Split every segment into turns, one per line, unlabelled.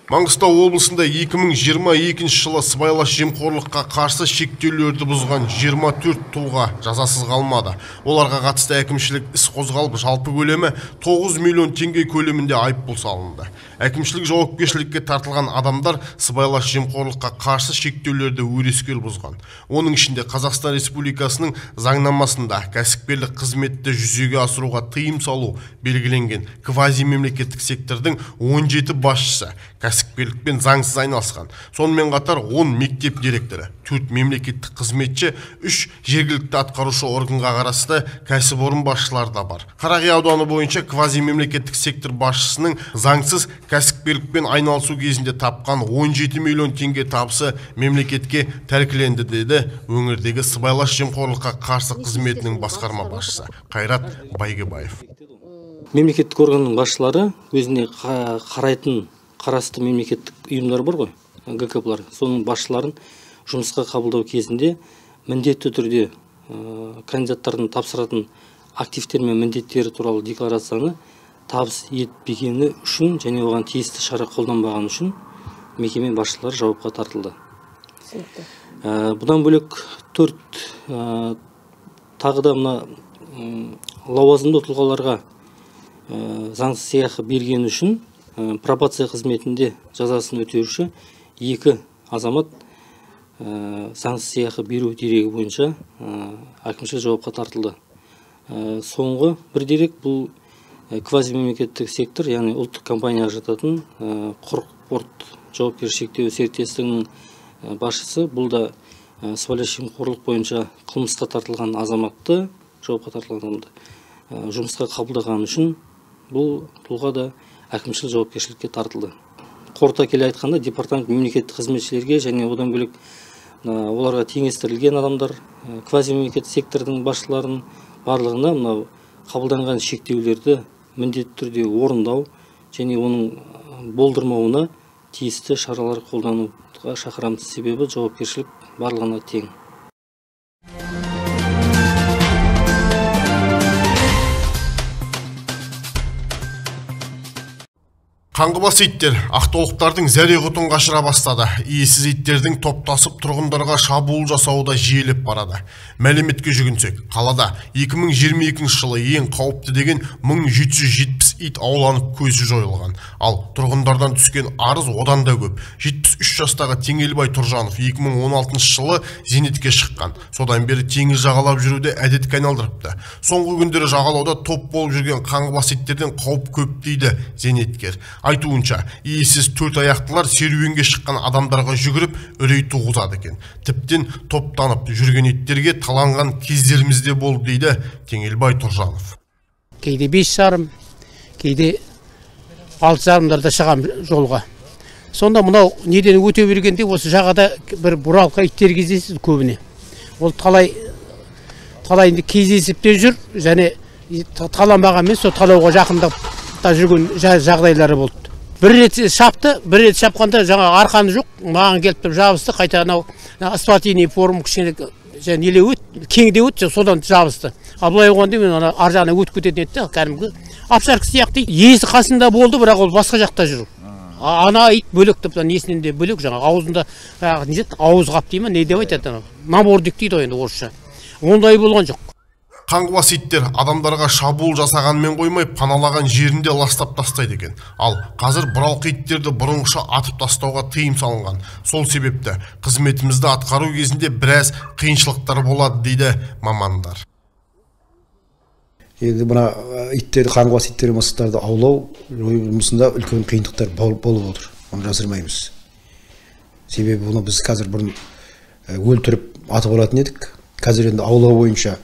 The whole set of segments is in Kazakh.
Маңғыстау облысында 2022 жылы сыбайлас жемқорлыққа қарсы шектеулерді бұзған 24 тұлға жазасыз қалмады. Оларға қатысты әкімшілік іс қозғалып, жалпы көлемі 9 миллион теңге көлемінде айыппұл салынды. Әкімшілік жауапкершілікке тартылған адамдар сыбайлас жемқорлыққа қарсы шектеулерді өрескел бұзған. Оның ішінде Қазақстан Республикасының заңнамасында кәсіпкерлік қызметті жүзеге асыруға тыйым салу белгіленген квазимемлекеттік сектордың 17 басшысы кәсіпкерлікпен заңсыз айналысқан. Сонымен қатар 10 мектеп директоры, 4 мемлекеттік қызметші, 3 жергілікті атқарушы органға қарасты кәсіпорын басшылары да бар. Қарағай ауданы бойынша квазимемлекеттік сектор басшысының заңсыз кәсіпкерлікпен айналысу кезінде тапқан 17 миллион теңге табысы мемлекетке тәркіленді деді өңірдегі сыбайлас жемқорлыққа қарсы қызметінің басқарма басшысы Қайрат Байгебаев.
Мемлекеттік органның басшылары өзіне қарасты мемлекеттік ұйымдар бар ғой, ГКП-лар, соның басшыларын жұмысқа қабылдау кезінде міндетті түрде кандидаттардың тапсыратын активтер мен міндеттері туралы декларацияны табыс етпегені үшін және оған тиісті шара қолданбағаны үшін мекеме басшылары жауапқа тартылды. Бұдан бөлек 4 тағы да мына лауазымды тұлғаларға заңсыз сыйақы бергені үшін пробация қызметінде жазасын өтеуші 2 азамат заңсыз сыйақы беру дерегі бойынша әкімшілік жауапқа тартылды. Соңғы бір дерек бұл квазимемлекеттік сектор, яғни ұлттық компанияға жататын Құрық порт жауапкершілігі шектеулі серіктестігінің басшысы. Бұл да сыбайлас жемқорлық бойынша қылмысқа тартылған азаматты, жауапқа тартылған адамды жұмысқа қабылдаған үшін бұл тұлға да әкімшілік жауапкершілікке тартылды. Қорыта келе айтқанда, департамент мемлекеттік қызметшілерге және одан бөлек оларға теңестірілген адамдар, квазимемлекеттік сектордың басшыларын барлығына мынау қабылданған шектеулерді міндетті түрде орындау және оның болдырмауына тиісті шаралар қолдануға шақырамыз. Себебі жауапкершілік барлығына тең.
Қаңғыбас иттер ақтолықтардың зәре-құтын қашыра бастады. Иесіз иттердің топтасып тұрғындарға шабуыл жасауы да жиілеп барады. Мәліметке жүгінсек, қалада 2022 жылы ең қауіпті деген 1770 ит ауланып көзі жойылған. Ал тұрғындардан түскен арыз одан да көп. 73 жастағы Теңелбай Тұржанов 2016 жылы зейнетке шыққан. Содан бері теңіз жағалап жүруде әдетке айналдырыпты. Соңғы күндері жағалауда топ болып жүрген қаңғыбас иттерден қауіп көп дейді зейнеткер. Айтуынша, иесіз 4 аяқтылар серуенге шыққан адамдарға жүгіріп үрей туғызады екен. Тіптен топтанып жүрген иттерге таланған кездерімізде болды дейді Теңелбай Тұржанов.
Кейде 5,5, кейде 6,5-ларда шығам жолға. Сонда мынау неден өте бергенде осы жағада бір бұралқа иттер кездеседі көбіне. Ол талайында кездесіп те жүр, және таланбағанмен сол талауға жақындап жүрген жағдайлары болды. Бір рет шапты, бір рет шапқанда жаңа арқаны жоқ, маған келіп жабысты, қайта анау асфальтный форм кішкене неле кеңде өтті, содан жабысты. Ал былай оғанда мен ар жағына өтіп кететін еді, кәдімгі апшарқы сияқты. Иесі қасында болды, бірақ ол басқа жақта жүр. Ана ит бөлек тіптен есінен де бөлек, жаңа аузында ауыз қап деймін, не деп айтады, набордик дейді енді орысша. Ондай болған жоқ.
Қаңғыбас иттер адамдарға шабуыл жасағанмен қоймай паналаған жерінде ластап тастайды екен. Ал қазір бұралқы иттерді бұрынғыша атып тастауға тыйым салынған. Сол себепті қызметімізді атқару кезінде біраз қиыншылықтар болады дейді мамандар.
Енді мына иттерді, қаңғыбас иттер мысықтарды аулау жұмысында үлкен қиындықтар болып отыр. Оны жасырмаймыз. Себебі оны біз қазір бұрын өлтіріп атып алатын едік. Қазір енді аулау бойынша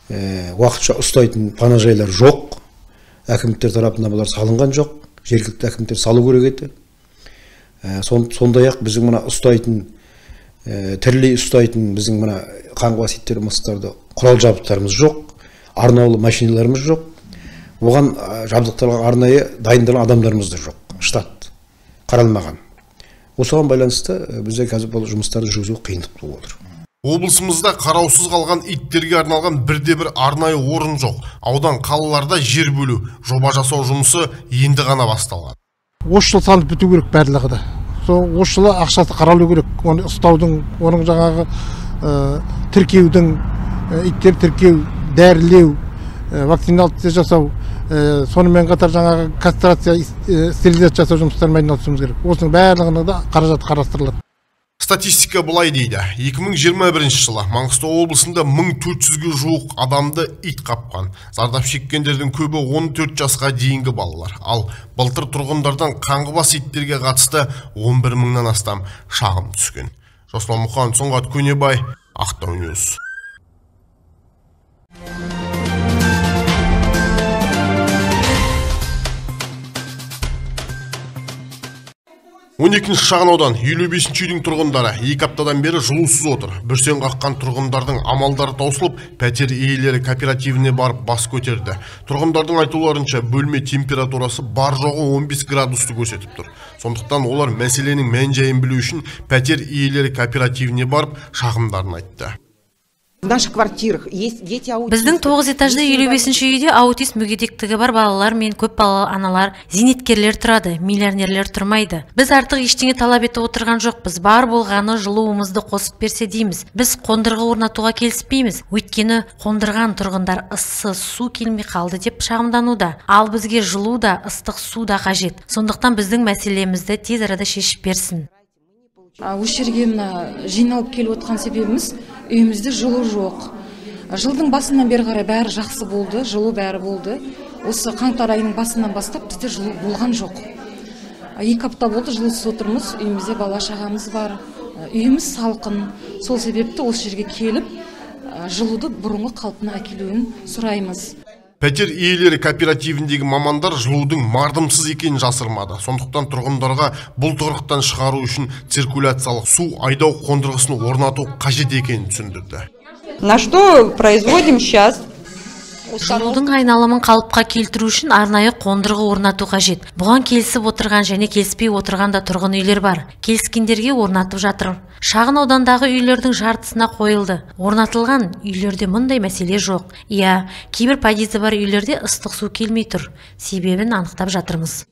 уақытша ұстайтын панажайлар жоқ. Әкімдіктер тарапынан бұлар салынған жоқ. Жергілікті әкімдіктер салу керек еді. Сондай-ақ біздің мына ұстайтын, тірілей ұстайтын біздің мына қаңғыбас иттер мысықтарды құрал жабдықтарымыз жоқ. Арнаулы машиналарымыз жоқ. Оған жабдықталған арнайы дайындалған адамдарымыз да жоқ. Штат қаралмаған. Осыған байланысты бізде қазір бұл жұмыстарды жүргізу қиындық болып отыр.
Облысымызда қараусыз қалған иттерге арналған бірде-бір арнайы орын жоқ. Аудан қалаларда жер бөлу, жоба жасау жұмысы енді ғана басталған.
осы жыл салынып біту керек барлығы да. Сол осы жылы ақшасы қаралу керек. Оны ұстаудың, оның жаңағы тіркеудің, иттер тіркеу, дәрілеу, вакциналция жасау, сонымен қатар жаңағы кастрация, стерилизация жасау жұмыстарымен айналысуымыз керек. Осының барлығына да қаражат қарастырылады.
Статистика былай дейді. 2021 жылы Маңғыстау облысында 1400-ге жуық адамды ит қапқан. Зардап шеккендердің көбі 14 жасқа дейінгі балалар. Ал былтыр тұрғындардан қаңғыбас иттерге қатысты 11 мыңнан астам шағым түскен. Жасұлан Мұқан, Сұңғат Көнебай, Ақтау Ньюс. 12 шағын аудан 55 үйдің тұрғындары 2 аптадан бері жылусыз отыр. Бүрсен қаққан тұрғындардың амалдары таусылып, пәтер иелері кооперативіне барып бас көтерді. Тұрғындардың айтуларынша бөлме температурасы бар жоғы 15 градусты көрсетіп тұр. Сондықтан олар мәселенің мән-жайын білу үшін пәтер иелері кооперативіне барып шағымдарын айтты.
Біздің 9 этажды 55-ші үйде аутист мүгедектігі бар балалар мен көп балалы аналар, зейнеткерлер тұрады, миллионерлер тұрмайды. Біз артық ештеңе талап етіп отырған жоқпыз. Бар болғаны жылуымызды қосып берсе дейміз. Біз қондырғы орнатуға келіспейміз. Өйткені қондырған тұрғындар ыссы су келмей қалды деп шағымдануда. Ал бізге жылу да, ыстық су да қажет. Сондықтан біздің мәселемізді тез арада шешіп берсін.
Осы жерге жиналып келіп отқан себебіміз үйімізде жылу жоқ. Жылдың басынан бері қарай бәрі жақсы болды, жылу бәрі болды. Осы қаңтар айының басынан бастап бізде жылу болған жоқ. 2 апта болды жылусыз отырмыз, үйімізде бала шағамыз бар. Үйіміз салқын. Сол себепті осы жерге келіп жылуды бұрынғы қалпына әкелуін сұраймыз.
Пәтер иелері кооперативіндегі мамандар жылудың мардымсыз екенін жасырмады. Сондықтан тұрғындарға бұл тығырықтан шығару үшін циркуляциялық су айдау қондырғысын орнату қажет екенін түсіндірді.
На что производим сейчас?
Жылудың айналымын қалыпқа келтіру үшін арнайы қондырғы орнату қажет. Бұған келісіп отырған және келіспей отырған да тұрғын үйлер бар. Келіскендерге орнатып жатыр. Шағын аудандағы үйлердің жартысына қойылды. Орнатылған үйлерде мұндай мәселе жоқ. Кейбір пайдасы бар үйлерде ыстық су келмей тұр. Себебін анықтап жатырмыз.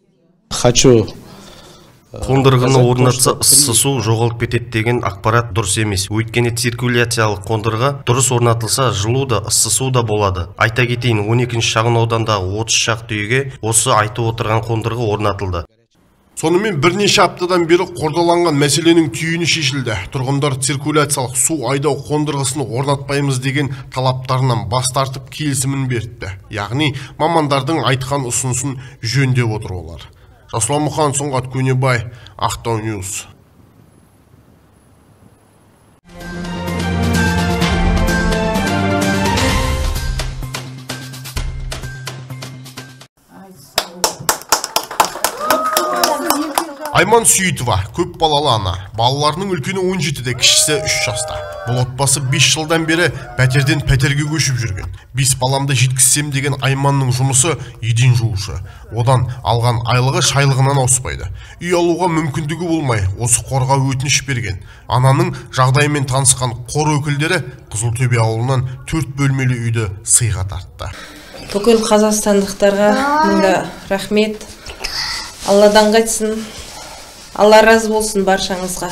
Қондырғыны орнатса ыссы су жоғалып кетеді деген ақпарат дұрыс емес. Өйткені циркуляциялық қондырғы дұрыс орнатылса, жылу да, ыссы су да болады. Айта кетейін, 12 шағын аудандағы 30 шақты үйге осы айтып отырған қондырғы орнатылды.
Сонымен бірнеше аптадан бері қордаланған мәселенің түйіні шешілді. Тұрғындар циркуляциялық су айдау қондырғысын орнатпаймыз деген талаптарынан бас тартып келісімін берді. Яғни мамандардың айтқан ұсынысын жөндеп отыр олар. Жасұлан Мұқан, Сұңғат Көнебай, Ақтау Ньюс. Айман Сүйітова көп балалы ана. Балаларының үлкені 17-де, кішісі 3 жаста. Бұл отбасы 5 жылдан бері пәтерден пәтерге көшіп жүрген. 5 баламды жеткізсем деген Айманның жұмысы еден жуушы. Одан алған айлығы шайлығынан ауыспайды. Үй алуға мүмкіндігі болмай, осы қорға өтініш берген. Ананың жағдайымен танысқан қор өкілдері Қызылтөбе ауылынан 4 бөлмелі үйді сыйға тартты.
Бүкіл қазақстандықтарға мыңда рахмет. Алладан қайтсын. Алла разы болсын баршаңызға.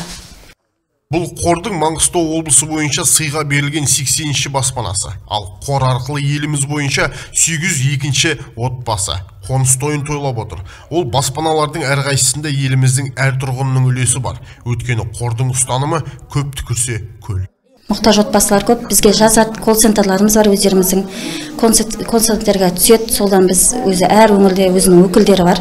Бұл қордың Маңғыстау облысы бойынша сыйға берілген 80-ші баспанасы. Ал қор арқылы еліміз бойынша 802-ші отбасы қоныс тойын тойлап отыр. Ол баспаналардың әрқайсысында еліміздің әр тұрғынның үлесі бар. Өйткені қордың ұстанымы көп түкірсе көл.
Мұқтаж отбасылар көп, бізге жазады, колл-центрларымыз бар, өздеріміздің колл-центрге түседі, солдан біз өзі әр өңірде өзінің өкілдері бар.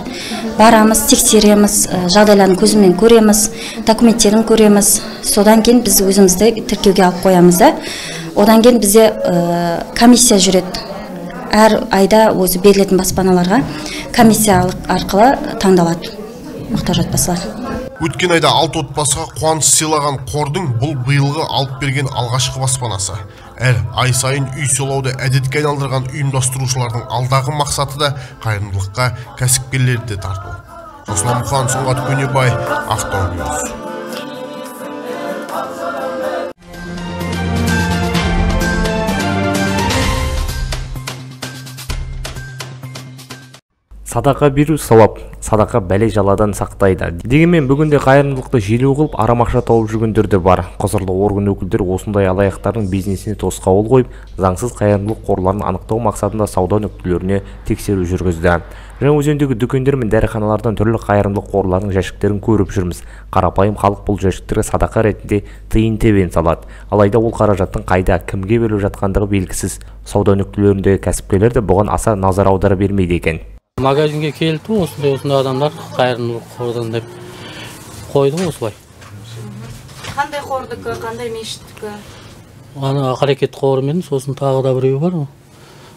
Барамыз, тексереміз, жағдайларын көзімен көреміз, документтерін көреміз. Содан кейін біз өзімізді тіркеуге алып қоямыз. Одан кейін бізде комиссия жүреді. Әр айда өзі берілетін баспаналарға комиссия арқылы таңдалады мұқтаж отбасылар.
Өткен айда 6 отбасыға қуаныш сыйлаған қордың бұл биылғы алып берген алғашқы баспанасы. Әр ай сайын үй сыйлауды әдетке айналдырған ұйымдастырушылардың алдағы мақсаты да қайырымдылыққа кәсіпкерлерді тарту. Жасұлан Мұқан, Сұңғат Көнебай, Ақтау Ньюс.
Садақа беру сауап, садақа бәле жаладан сақтайды. Дегенмен бүгінде қайырымдылықты желеу қылып арамақша тауып жүргендер де бар. Құзырлы орган өкілдері осындай алаяқтардың бизнесіне тосқауыл қойып, заңсыз қайырымдылық қорларын анықтау мақсатында сауда нүктелеріне тексеру жүргізді. Жаңаөзендегі дүкендер мен дәріханалардан түрлі қайырымдылық қорлардың жәшіктерін көріп жүрміз. Қарапайым халық бұл жәшіктерге садақа ретінде тиын тебен салады. Алайда ол қаражаттың қайда, кімге беріліп жатқандығы белгісіз. Сауда нүктелеріндегі кәсіпкерлер де бұған аса назар аудара бермейді екен.
Магазинге келді, осындай адамдар қайырымдылық қордан деп қойды осылай.
Қандай қордікі, қандай мешіттікі?
Ана қарекет қорымен, сосын тағы да біреу бар.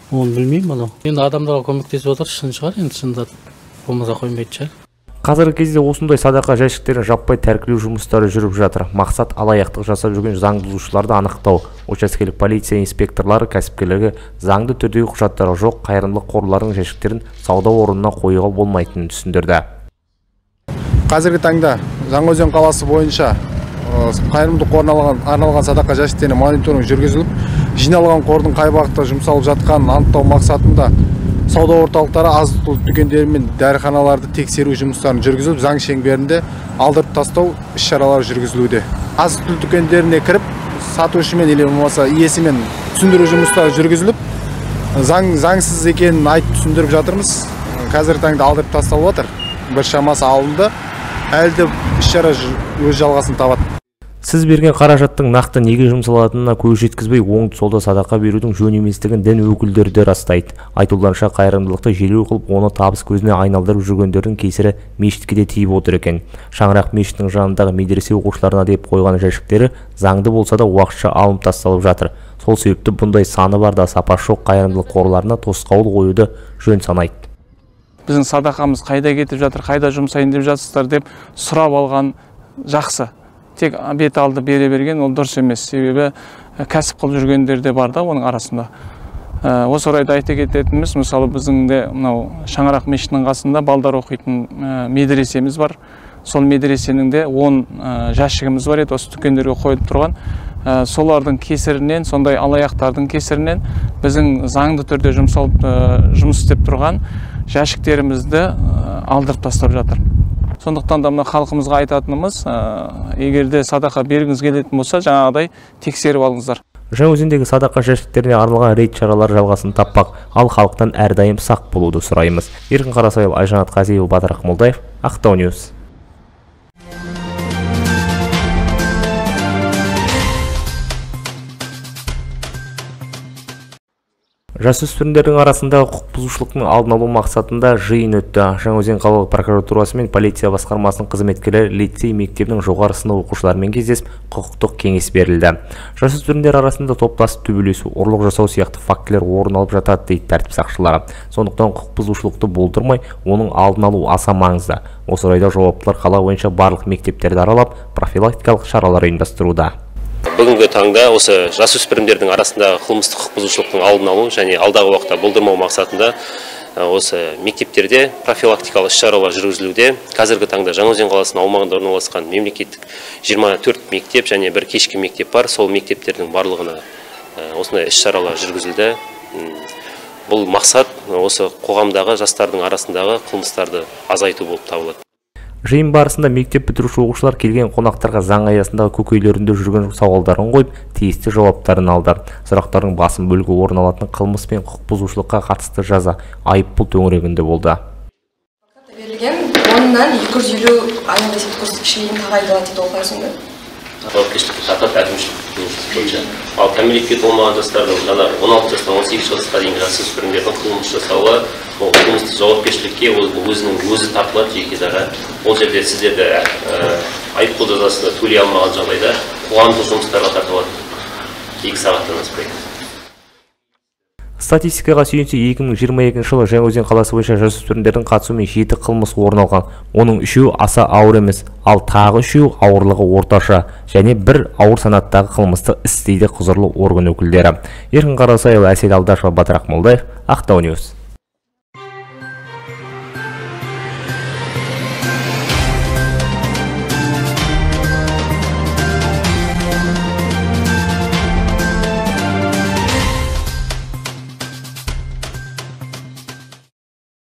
Оны білмеймін анау. Енді адамдарға көмектесіп отыр, шын шығар, енді шындап болмаса қоймайды шығар.
Қазіргі кезде осындай садақа жәшіктерін жаппай тәркілеу жұмыстары жүріп жатыр. Мақсат алаяқтық жасап жүрген заң бұзушыларды анықтау. Учаскелік полиция инспекторлары кәсіпкерлерге заңды түрдегі құжаттары жоқ қайырымдылық қорлардың жәшіктерін сауда орнына қоюға болмайтынын түсіндірді.
Қазіргі таңда Жаңаөзен қаласы бойынша қайырымдылық қорына арналған садақа жәшіктеріне мониторинг жүргізіліп, жиналған қордың қай бағытта жұмсалып жатқанын анықтау мақсатында сауда орталықтары, азық-түлік дүкендері мен дәріханаларды тексеру жұмыстарын жүргізіліп, заң шеңберінде алдырып тастау іс-шаралары жүргізілуде. Азық-түлік дүкендеріне кіріп, сатушымен или болмаса иесімен түсіндіру жұмыстары жүргізіліп, заңсыз екенін айтып түсіндіріп жатырмыз. Қазіргі таңда алдырып тасталып жатыр. Bir шамасы алынды. Әлі де іс-шара өз жалғасын табады.
Сіз берген қаражаттың нақты неге жұмсалатынына көз жеткізбей, оңды-солды садақа берудің жөн еместігін дін өкілдері де растайды. Айтуларынша қайырымдылықты желеу қылып, оны табыс көзіне айналдырып жүргендердің кесірі мешітке де тиіп отыр екен. Шаңырақ мешітінің жанындағы медресе оқушыларына деп қойған жәшіктері заңды болса да уақытша алынып тасталып жатыр. Сол себепті бұндай саны бар да сапасы жоқ қайырымдылық қорларына тосқауыл қоюды жөн санайды.
Біздің садақамыз қайда кетіп жатыр, қайда жұмсайын деп жатсыздар деп сұрап алған жақсы. Тек бет алды бере берген ол дұрыс емес. Себебі кәсіп қылып жүргендер де бар да оның арасында. Осы орайда айта кететініміз, мысалы біздің де мынау Шаңырақ мешітінің қасында балдар оқитын медресеміз бар. Сол медресенің де 10 жәшігіміз бар еді, осы дүкендерге қойылып тұрған. Солардың кесірінен, сондай алаяқтардың кесірінен біздің заңды түрде жұмыс істеп тұрған жәшіктерімізді алдырып тастап жатыр. Сондықтан да мына халқымызға айтатынымыз, егерде садақа бергіңіз келетін болса, жаңағыдай тексеріп алыңыздар.
Жаңаөзендегі садақа жәшіктеріне арналған рейд шаралары жалғасын таппақ, ал халықтан әрдайым сақ болуды сұраймыз. Еркін Қарасайыл, Айжанат Қазиева, Батыр Ақмолдаев, Ақтау Ньюс. Жасөспірімдердің арасында құқық бұзушылықтың алдын алу мақсатында жиын өтті. Жаңаөзен қалалық прокуратурасы мен полиция басқармасының қызметкерлері лицей мектебінің жоғары сынып оқушыларымен кездесіп, құқықтық кеңес берілді. Жасөспірімдер арасында топтасып төбелесу, ұрлық жасау сияқты фактілер орын алып жатады дейді тәртіп сақшылары. Сондықтан құқық бұзушылықты болдырмай, оның алдын алу аса маңызды. Осы орайда жауаптылар қала бойынша барлық мектептерді аралап, профилактикалық шаралар ұйымдастыруда.
Бүгінгі таңда осы жасөспірімдердің арасындағы қылмыстық құқық бұзушылықтың алдын алу және алдағы уақытта болдырмау мақсатында осы мектептерде профилактикалық іс-шаралар жүргізілуде. Қазіргі таңда Жаңаөзен қаласының аумағында орналасқан мемлекеттік 24 мектеп және бір кешкі мектеп бар. Сол мектептердің барлығына осындай іс-шаралар жүргізілді. Бұл мақсат осы қоғамдағы жастардың арасындағы қылмыстарды азайту болып табылады.
Жиын барысында мектеп бітіруші оқушылар келген қонақтарға заң аясындағы көкейлерінде жүрген сауалдарын қойып, тиісті жауаптарын алды. Сұрақтардың басым бөлігі орын алатын қылмыс пен құқық бұзушылыққа қатысты жаза айыппұл төңірегінде болды.
Берілген 10-нан 250 айлық есептік көрсеткішке дейін тағайындалады дейді, ол қалай сонда?
Жауапкершілікке тартып әкімшілік бойынша. Ал кәмелетке толмаған жастардың жаңа 16 жастан 18 жасқа дейінгі жасөспірімдердің қылмыс жасауы, ол қылмыстық жауапкершілікке өзі тартылады жеке дара. Ол жерде сіздерді айыппұл жазасында төлей алмаған жағдайда қоғамдық жұмыстарға тартылады. 2 сағаттан аспайды.
Статистикаға сүйенсек, 2022 жылы Жаңаөзен қаласы бойынша жасөспірімдердің қатысуымен 7 қылмыс орын алған. Оның 3-і аса ауыр емес, ал тағы 3-і ауырлығы орташа және 1 ауыр санаттағы қылмыстық іс дейді құзырлы орган өкілдері. Еркін Қарасайыл, Әсел Алдашева, Батыр Ақмолдаев, Ақтау Ньюс.